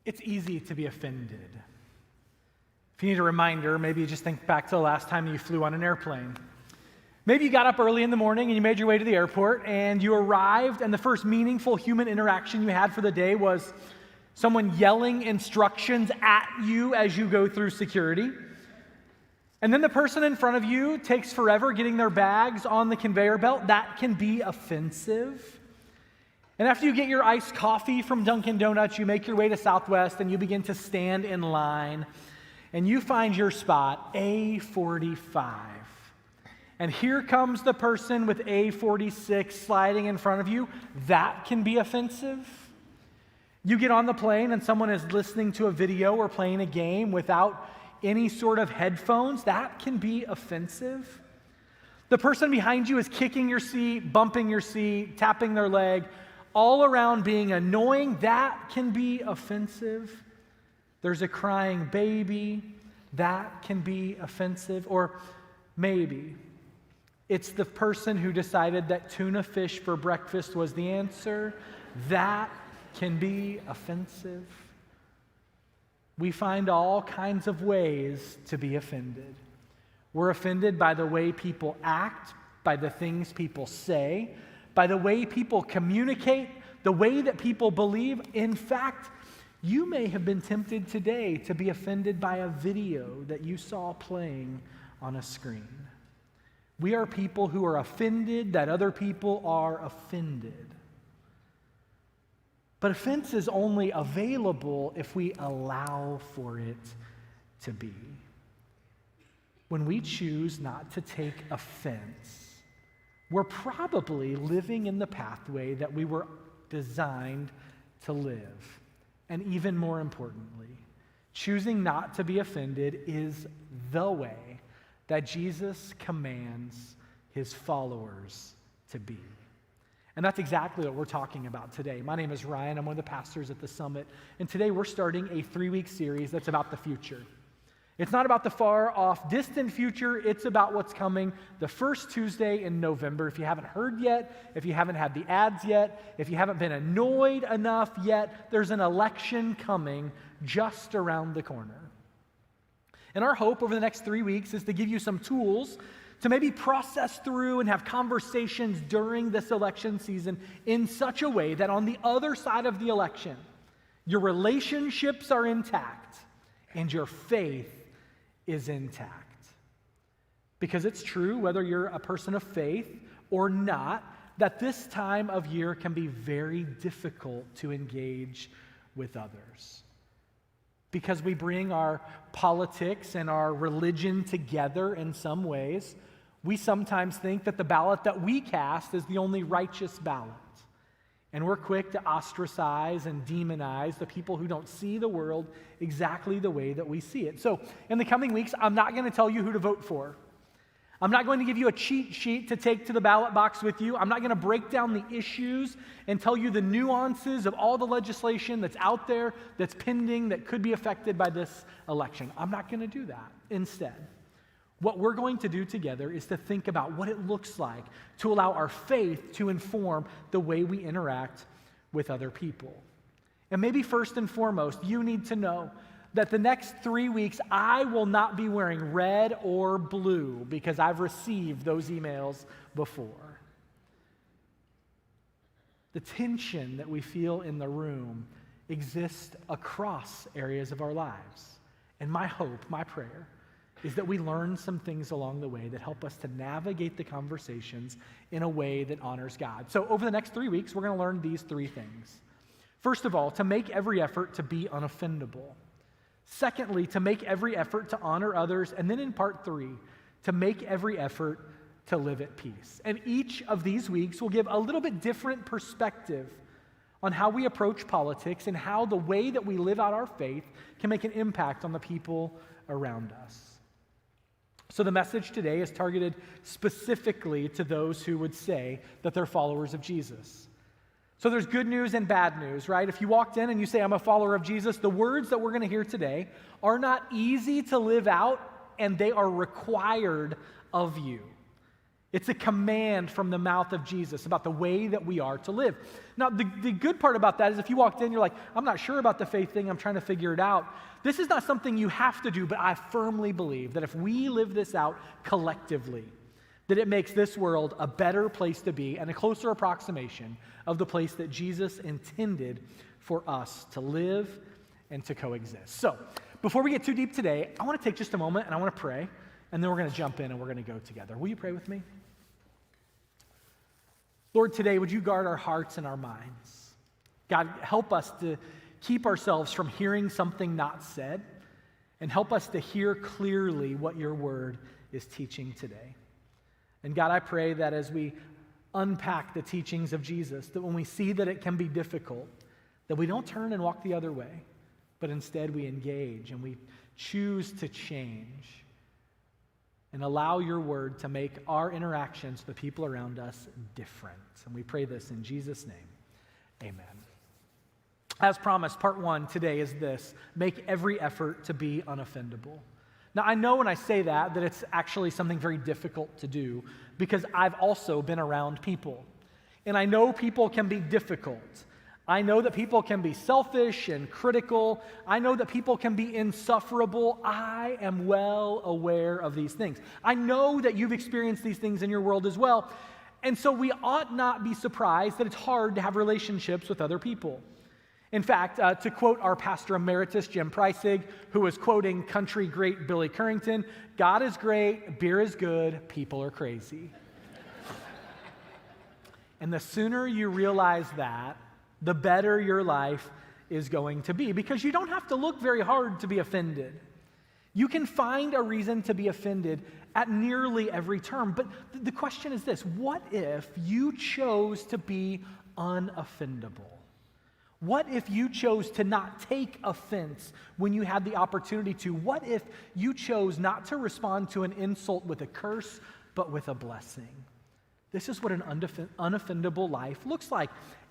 It's easy to be offended. If you need a reminder, maybe just think back to the last time you flew on an airplane. Maybe you got up early in the morning and you made your way to the airport and you arrived, and the first meaningful human interaction you had for the day was someone yelling instructions at you as you go through security. And then the person in front of you takes forever getting their bags on the conveyor belt. That can be offensive. And after you get your iced coffee from Dunkin' Donuts, you make your way to Southwest and you begin to stand in line and you find your spot, A45. And here comes the person with A46 sliding in front of you. That can be offensive. You get on the plane and someone is listening to a video or playing a game without any sort of headphones. That can be offensive. The person behind you is kicking your seat, bumping your seat, tapping their leg, all around being annoying. That can be offensive. There's a crying baby. That can be offensive. Or maybe it's the person who decided that tuna fish for breakfast was the answer. That can be offensive. We find all kinds of ways to be offended. We're offended by the way people act, by the things people say, by the way people communicate, the way that people believe. In fact, you may have been tempted today to be offended by a video that you saw playing on a screen. We are people who are offended that other people are offended. But offense is only available if we allow for it to be. When we choose not to take offense, we're probably living in the pathway that we were designed to live. And even more importantly, choosing not to be offended is the way that Jesus commands his followers to be. And that's exactly what we're talking about today. My name is Ryan. I'm one of the pastors at the Summit. And today we're starting a 3-week series that's about the future. It's not about the far off, distant future. It's about what's coming the first Tuesday in November. If you haven't heard yet, if you haven't had the ads yet, if you haven't been annoyed enough yet, there's an election coming just around the corner. And our hope over the next 3 weeks is to give you some tools to maybe process through and have conversations during this election season in such a way that on the other side of the election, your relationships are intact and your faith is intact. Because it's true, whether you're a person of faith or not, that this time of year can be very difficult to engage with others. Because we bring our politics and our religion together in some ways, we sometimes think that the ballot that we cast is the only righteous ballot. And we're quick to ostracize and demonize the people who don't see the world exactly the way that we see it. So in the coming weeks, I'm not going to tell you who to vote for. I'm not going to give you a cheat sheet to take to the ballot box with you. I'm not going to break down the issues and tell you the nuances of all the legislation that's out there, that's pending, that could be affected by this election. I'm not going to do that. Instead, what we're going to do together is to think about what it looks like to allow our faith to inform the way we interact with other people. And maybe first and foremost, you need to know that the next 3 weeks, I will not be wearing red or blue because I've received those emails before. The tension that we feel in the room exists across areas of our lives. And my hope, my prayer, is that we learn some things along the way that help us to navigate the conversations in a way that honors God. So over the next 3 weeks, we're going to learn these 3 things. First of all, to make every effort to be unoffendable. Secondly, to make every effort to honor others. And then in part 3, to make every effort to live at peace. And each of these weeks will give a little bit different perspective on how we approach politics and how the way that we live out our faith can make an impact on the people around us. So the message today is targeted specifically to those who would say that they're followers of Jesus. So there's good news and bad news, right? If you walked in and you say, I'm a follower of Jesus, the words that we're going to hear today are not easy to live out, and they are required of you. It's a command from the mouth of Jesus about the way that we are to live. Now, the good part about that is if you walked in, you're like, I'm not sure about the faith thing, I'm trying to figure it out. This is not something you have to do, but I firmly believe that if we live this out collectively, that it makes this world a better place to be and a closer approximation of the place that Jesus intended for us to live and to coexist. So, before we get too deep today, I want to take just a moment and I want to pray, and then we're going to jump in and we're going to go together. Will you pray with me? Lord, today, would you guard our hearts and our minds? God, help us to keep ourselves from hearing something not said, and help us to hear clearly what your word is teaching today. And God, I pray that as we unpack the teachings of Jesus, that when we see that it can be difficult, that we don't turn and walk the other way, but instead we engage and we choose to change and allow your word to make our interactions with the people around us different. And we pray this in Jesus' name. Amen. As promised, part one today is this: make every effort to be unoffendable. Now, I know when I say that it's actually something very difficult to do, because I've also been around people. And I know people can be difficult. I know that people can be selfish and critical. I know that people can be insufferable. I am well aware of these things. I know that you've experienced these things in your world as well. And so we ought not be surprised that it's hard to have relationships with other people. In fact, to quote our pastor emeritus, Jim Preissig, who was quoting country great Billy Currington, God is great, beer is good, people are crazy. And the sooner you realize that, the better your life is going to be, because you don't have to look very hard to be offended. You can find a reason to be offended at nearly every turn. But the question is this: what if you chose to be unoffendable? What if you chose to not take offense when you had the opportunity to? What if you chose not to respond to an insult with a curse, but with a blessing? This is what an unoffendable life looks like.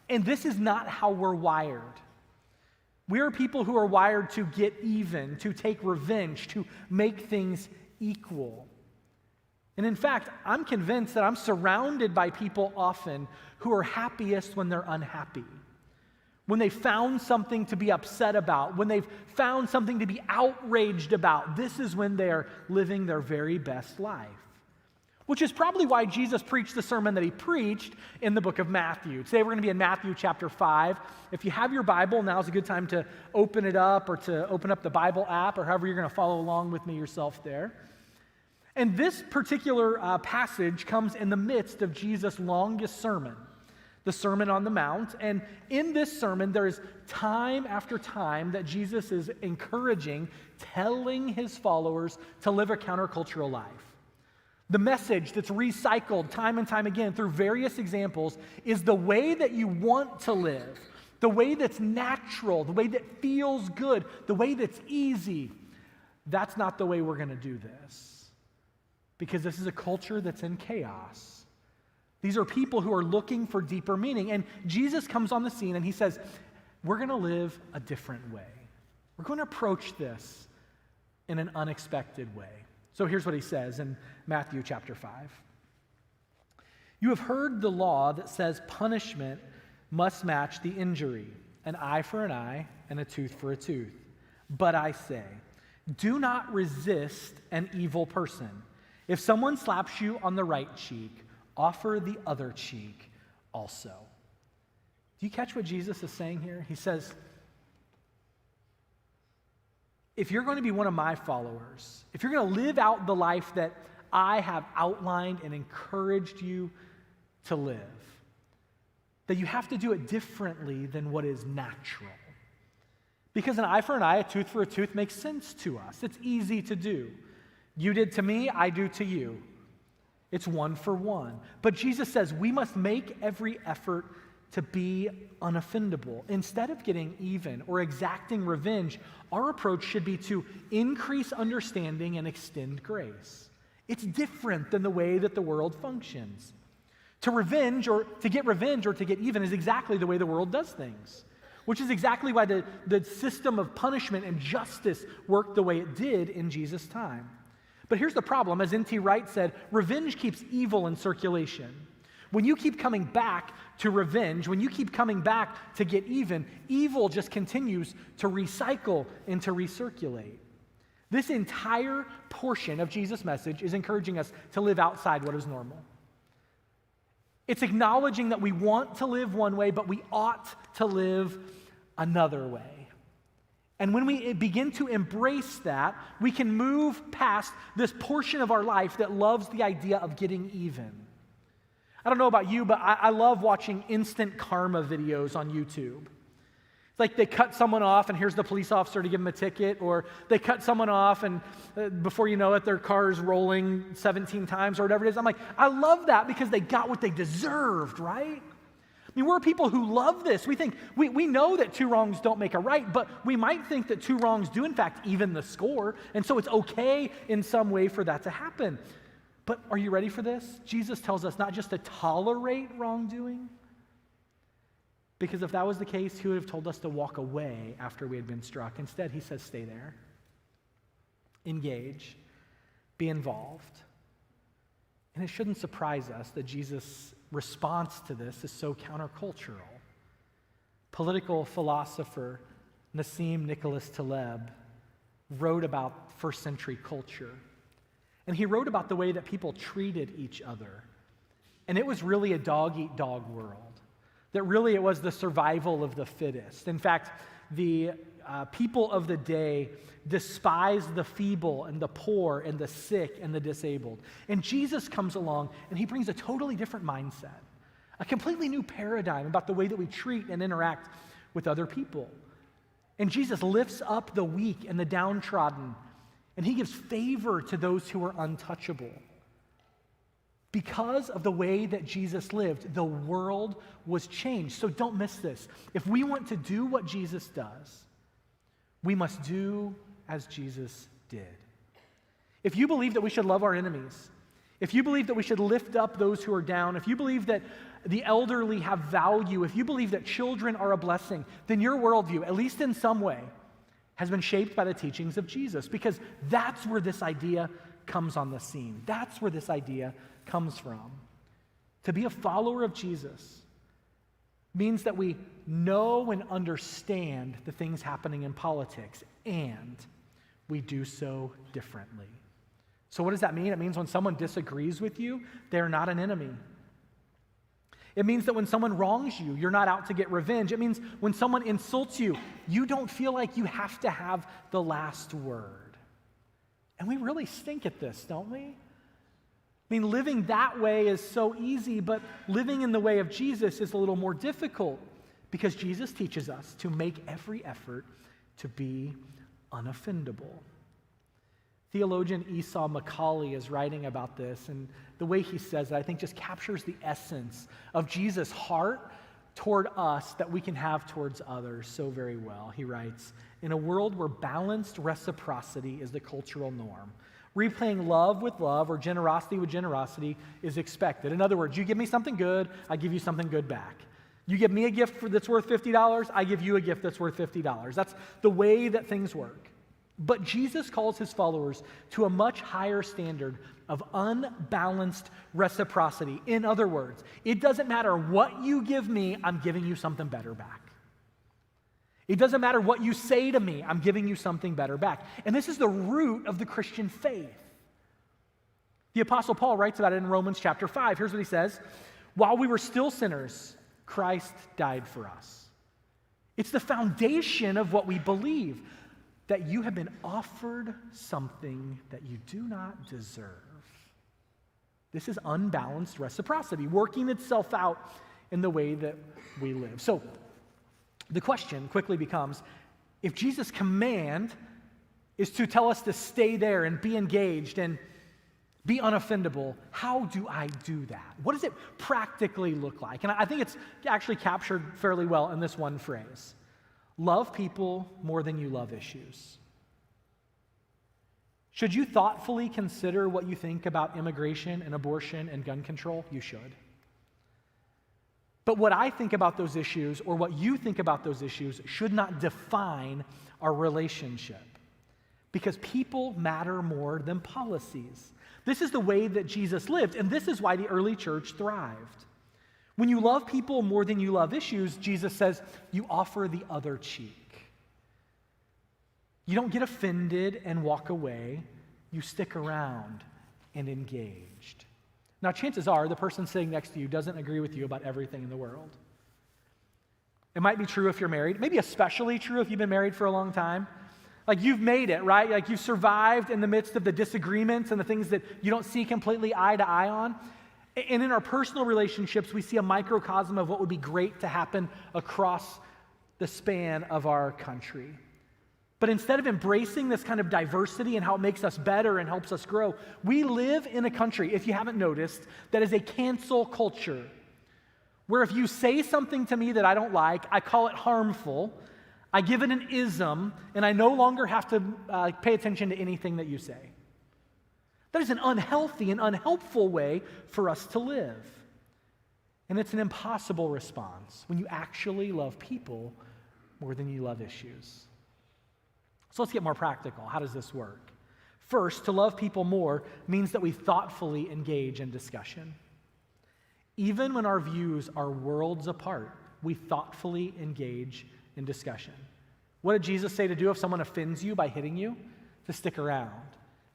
And this is not how we're wired. We are people who are wired to get even, to take revenge, to make things equal. And in fact, I'm convinced that I'm surrounded by people often who are happiest when they're unhappy. When they've found something to be upset about, when they've found something to be outraged about, this is when they are living their very best life. Which is probably why Jesus preached the sermon that he preached in the book of Matthew. Today we're going to be in Matthew chapter 5. If you have your Bible, now's a good time to open it up, or to open up the Bible app, or however you're going to follow along with me yourself there. And this particular passage comes in the midst of Jesus' longest sermon, the Sermon on the Mount. And in this sermon, there is time after time that Jesus is encouraging, telling his followers to live a countercultural life. The message that's recycled time and time again through various examples is the way that you want to live, the way that's natural, the way that feels good, the way that's easy. That's not the way we're going to do this, because this is a culture that's in chaos. These are people who are looking for deeper meaning. And Jesus comes on the scene and he says, we're going to live a different way. We're going to approach this in an unexpected way. So here's what he says in Matthew chapter 5. You have heard the law that says punishment must match the injury, an eye for an eye and a tooth for a tooth. But I say, do not resist an evil person. If someone slaps you on the right cheek, offer the other cheek also. Do you catch what Jesus is saying here? He says, if you're going to be one of my followers, if you're going to live out the life that I have outlined and encouraged you to live, that you have to do it differently than what is natural. Because an eye for an eye, a tooth for a tooth makes sense to us. It's easy to do. You did to me, I do to you. It's one for one. But Jesus says we must make every effort to be unoffendable. Instead of getting even or exacting revenge, our approach should be to increase understanding and extend grace. It's different than the way that the world functions. To get revenge or to get even is exactly the way the world does things, which is exactly why the system of punishment and justice worked the way it did in Jesus' time. But here's the problem. As N.T. Wright said, revenge keeps evil in circulation. When you keep coming back to revenge, when you keep coming back to get even, evil just continues to recycle and to recirculate. This entire portion of Jesus' message is encouraging us to live outside what is normal. It's acknowledging that we want to live one way, but we ought to live another way. And when we begin to embrace that, we can move past this portion of our life that loves the idea of getting even. I don't know about you, but I love watching instant karma videos on YouTube. It's like they cut someone off and here's the police officer to give them a ticket, or they cut someone off and before you know it, their car is rolling 17 times or whatever it is. I'm like, I love that because they got what they deserved, right? I mean, we're people who love this. We think, we know that two wrongs don't make a right, but we might think that two wrongs do in fact even the score, and so it's okay in some way for that to happen. But are you ready for this? Jesus tells us not just to tolerate wrongdoing, because if that was the case, he would have told us to walk away after we had been struck. Instead, he says, stay there. Engage. Be involved. And it shouldn't surprise us that Jesus' response to this is so countercultural. Political philosopher Nassim Nicholas Taleb wrote about first century culture. And he wrote about the way that people treated each other. And it was really a dog-eat-dog world. That really it was the survival of the fittest. In fact, the people of the day despised the feeble and the poor and the sick and the disabled. And Jesus comes along and he brings a totally different mindset, a completely new paradigm about the way that we treat and interact with other people. And Jesus lifts up the weak and the downtrodden, and he gives favor to those who are untouchable. Because of the way that Jesus lived, the world was changed. So don't miss this. If we want to do what Jesus does, we must do as Jesus did. If you believe that we should love our enemies, if you believe that we should lift up those who are down, if you believe that the elderly have value, if you believe that children are a blessing, then your worldview, at least in some way, has been shaped by the teachings of Jesus, because that's where this idea comes on the scene. That's where this idea comes from. To be a follower of Jesus means that we know and understand the things happening in politics, and we do so differently. So what does that mean? It means when someone disagrees with you, they're not an enemy. It means that when someone wrongs you, you're not out to get revenge. It means when someone insults you, you don't feel like you have to have the last word. And we really stink at this, don't we? I mean, living that way is so easy, but living in the way of Jesus is a little more difficult, because Jesus teaches us to make every effort to be unoffendable. Theologian Esau Macaulay is writing about this, and the way he says it, I think, just captures the essence of Jesus' heart toward us that we can have towards others so very well. He writes, in a world where balanced reciprocity is the cultural norm, repaying love with love or generosity with generosity is expected. In other words, you give me something good, I give you something good back. You give me a gift that's worth $50, I give you a gift that's worth $50. That's the way that things work. But Jesus calls his followers to a much higher standard of unbalanced reciprocity. In other words, it doesn't matter what you give me, I'm giving you something better back. It doesn't matter what you say to me, I'm giving you something better back. And this is the root of the Christian faith. The Apostle Paul writes about it in Romans chapter 5. Here's what he says. While we were still sinners, Christ died for us. It's the foundation of what we believe, that you have been offered something that you do not deserve. This is unbalanced reciprocity, working itself out in the way that we live. So the question quickly becomes, if Jesus' command is to tell us to stay there and be engaged and be unoffendable, how do I do that? What does it practically look like? And I think it's actually captured fairly well in this one phrase. Love people more than you love issues. Should you thoughtfully consider what you think about immigration and abortion and gun control? You should. But what I think about those issues, or what you think about those issues, should not define our relationship. because people matter more than policies. This is the way that Jesus lived, and this is why the early church thrived. When you love people more than you love issues, Jesus says, you offer the other cheek. You don't get offended and walk away. You stick around and engaged. Now, chances are the person sitting next to you doesn't agree with you about everything in the world. It might be true if you're married, maybe especially true if you've been married for a long time. Like you've made it, right? Like you've survived in the midst of the disagreements and the things that you don't see completely eye to eye on. And in our personal relationships, we see a microcosm of what would be great to happen across the span of our country. But instead of embracing this kind of diversity and how it makes us better and helps us grow, we live in a country, if you haven't noticed, that is a cancel culture, where if you say something to me that I don't like, I call it harmful, I give it an ism, and I no longer have to pay attention to anything that you say. That is an unhealthy and unhelpful way for us to live. And it's an impossible response when you actually love people more than you love issues. So let's get more practical. How does this work? First, to love people more means that we thoughtfully engage in discussion. Even when our views are worlds apart, we thoughtfully engage in discussion. What did Jesus say to do if someone offends you by hitting you? To stick around,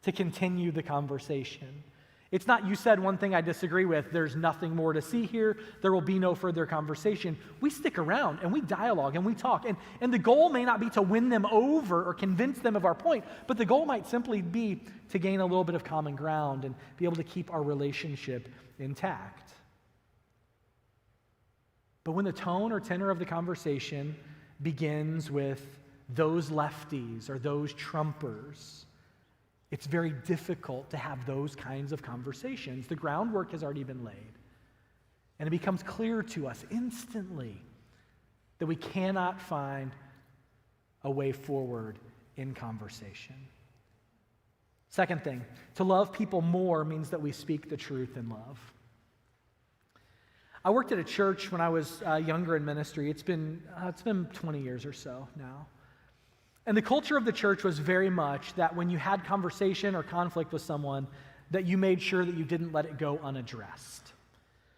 to continue the conversation. It's not, you said one thing I disagree with, there's nothing more to see here, there will be no further conversation. We stick around and we dialogue and we talk. And the goal may not be to win them over or convince them of our point, but the goal might simply be to gain a little bit of common ground and be able to keep our relationship intact. But when the tone or tenor of the conversation begins with those lefties or those Trumpers, it's very difficult to have those kinds of conversations. The groundwork has already been laid. And it becomes clear to us instantly that we cannot find a way forward in conversation. Second thing, to love people more means that we speak the truth in love. I worked at a church when I was younger in ministry. It's been 20 years or so now. And the culture of the church was very much that when you had conversation or conflict with someone, that you made sure that you didn't let it go unaddressed.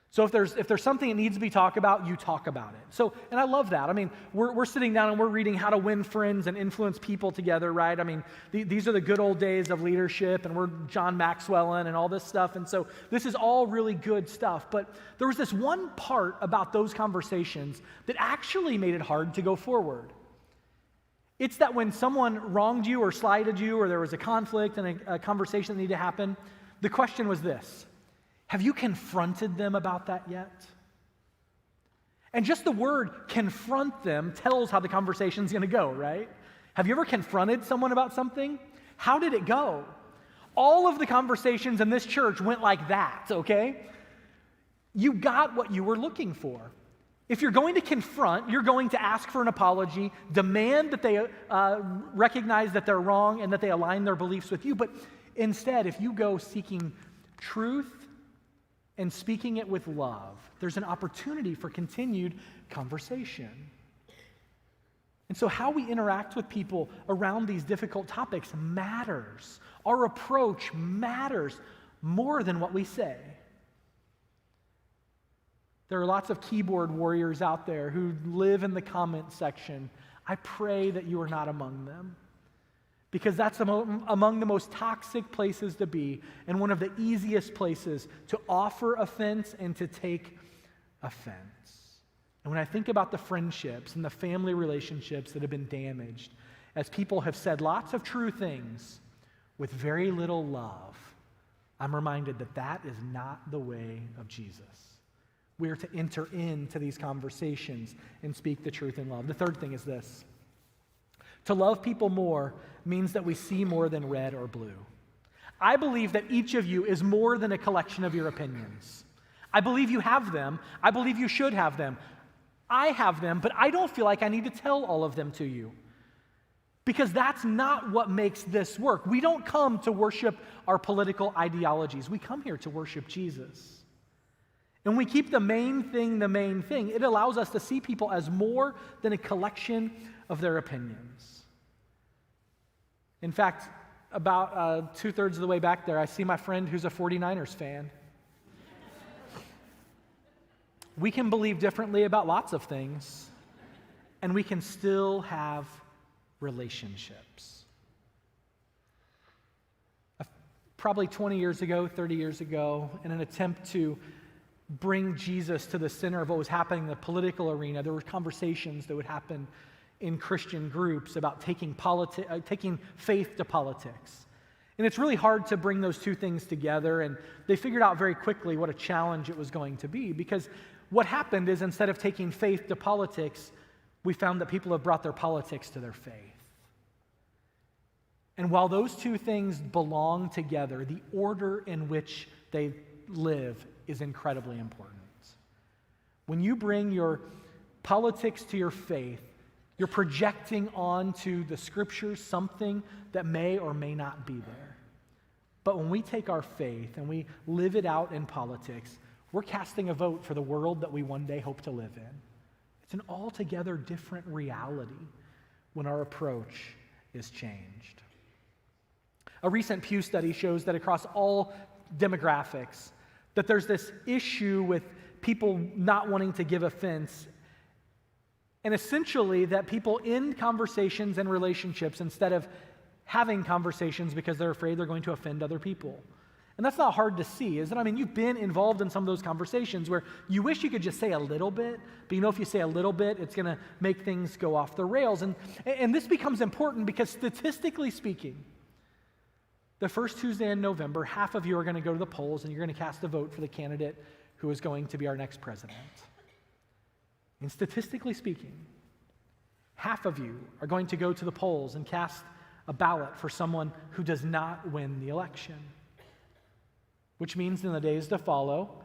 So if there's something that needs to be talked about, you talk about it. So, and I love that. I mean, we're sitting down and we're reading How to Win Friends and Influence People Together, right? I mean, these are the good old days of leadership, and we're John Maxwellin and all this stuff. And so this is all really good stuff. But there was this one part about those conversations that actually made it hard to go forward. It's that when someone wronged you or slighted you, or there was a conflict and a conversation that needed to happen, the question was this: have you confronted them about that yet? And just the word confront them tells how the conversation's going to go, right? Have you ever confronted someone about something? How did it go? All of the conversations in this church went like that, okay? You got what you were looking for. If you're going to confront, you're going to ask for an apology, demand that they recognize that they're wrong and that they align their beliefs with you. But instead, if you go seeking truth and speaking it with love, there's an opportunity for continued conversation. And so how we interact with people around these difficult topics matters. Our approach matters more than what we say. There are lots of keyboard warriors out there who live in the comment section. I pray that you are not among them, because that's among the most toxic places to be, and one of the easiest places to offer offense and to take offense. And when I think about the friendships and the family relationships that have been damaged, as people have said lots of true things with very little love, I'm reminded that that is not the way of Jesus. We are to enter into these conversations and speak the truth in love. The third thing is this: to love people more means that we see more than red or blue. I believe that each of you is more than a collection of your opinions. I believe you have them. I believe you should have them. I have them, but I don't feel like I need to tell all of them to you, because that's not what makes this work. We don't come to worship our political ideologies. We come here to worship Jesus. And we keep the main thing, it allows us to see people as more than a collection of their opinions. In fact, about 2/3 of the way back there, I see my friend who's a 49ers fan. We can believe differently about lots of things, and we can still have relationships. Probably 20 years ago, 30 years ago, in an attempt to bring Jesus to the center of what was happening in the political arena, there were conversations that would happen in Christian groups about taking faith to politics. And it's really hard to bring those two things together, and they figured out very quickly what a challenge it was going to be, because what happened is instead of taking faith to politics, we found that people have brought their politics to their faith. And while those two things belong together, the order in which they live is incredibly important. When you bring your politics to your faith, you're projecting onto the scriptures something that may or may not be there. But when we take our faith and we live it out in politics, we're casting a vote for the world that we one day hope to live in. It's an altogether different reality when our approach is changed. A recent Pew study shows that across all demographics, that there's this issue with people not wanting to give offense, and essentially that people end conversations and relationships instead of having conversations because they're afraid they're going to offend other people. And that's not hard to see, is it? I mean, you've been involved in some of those conversations where you wish you could just say a little bit, but you know if you say a little bit, it's going to make things go off the rails. And this becomes important because statistically speaking, the first Tuesday in November, half of you are going to go to the polls and you're going to cast a vote for the candidate who is going to be our next president. And statistically speaking, half of you are going to go to the polls and cast a ballot for someone who does not win the election. Which means in the days to follow,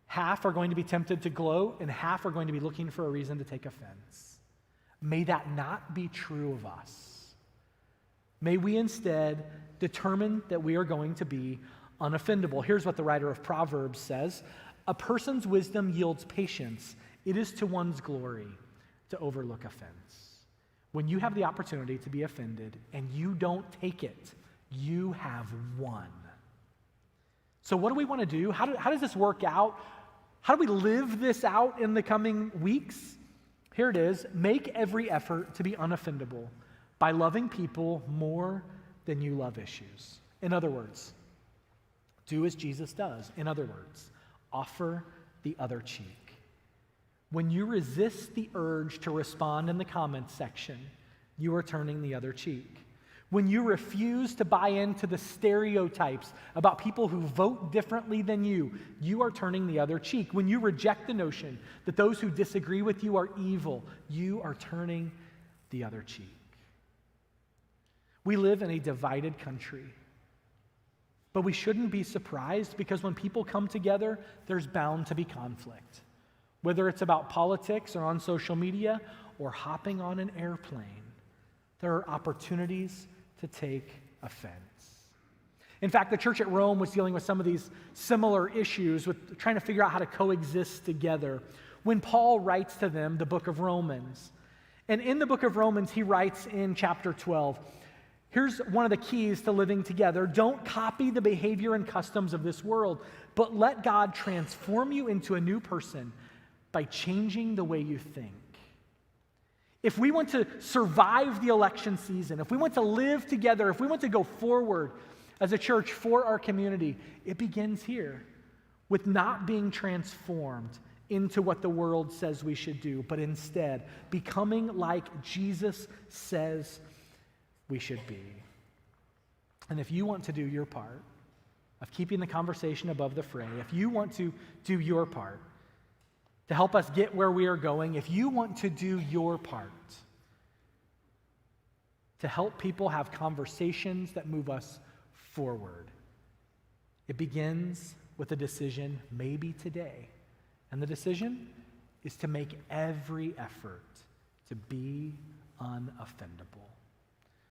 half are going to be tempted to gloat and half are going to be looking for a reason to take offense. May that not be true of us. May we instead determine that we are going to be unoffendable. Here's what the writer of Proverbs says: "A person's wisdom yields patience. It is to one's glory to overlook offense." When you have the opportunity to be offended and you don't take it, you have won. So what do we want to do? How does this work out? How do we live this out in the coming weeks? Here it is. Make every effort to be unoffendable by loving people more than you love issues. In other words, do as Jesus does. In other words, offer the other cheek. When you resist the urge to respond in the comments section, you are turning the other cheek. When you refuse to buy into the stereotypes about people who vote differently than you, you are turning the other cheek. When you reject the notion that those who disagree with you are evil, you are turning the other cheek. We live in a divided country, but we shouldn't be surprised because when people come together, there's bound to be conflict. Whether it's about politics or on social media or hopping on an airplane, there are opportunities to take offense. In fact, the church at Rome was dealing with some of these similar issues with trying to figure out how to coexist together when Paul writes to them the book of Romans. And in the book of Romans, he writes in chapter 12, here's one of the keys to living together: don't copy the behavior and customs of this world, but let God transform you into a new person by changing the way you think. If we want to survive the election season, if we want to live together, if we want to go forward as a church for our community, it begins here with not being transformed into what the world says we should do, but instead becoming like Jesus says we should be. And if you want to do your part of keeping the conversation above the fray, if you want to do your part to help us get where we are going, if you want to do your part to help people have conversations that move us forward, it begins with a decision maybe today. And the decision is to make every effort to be unoffendable.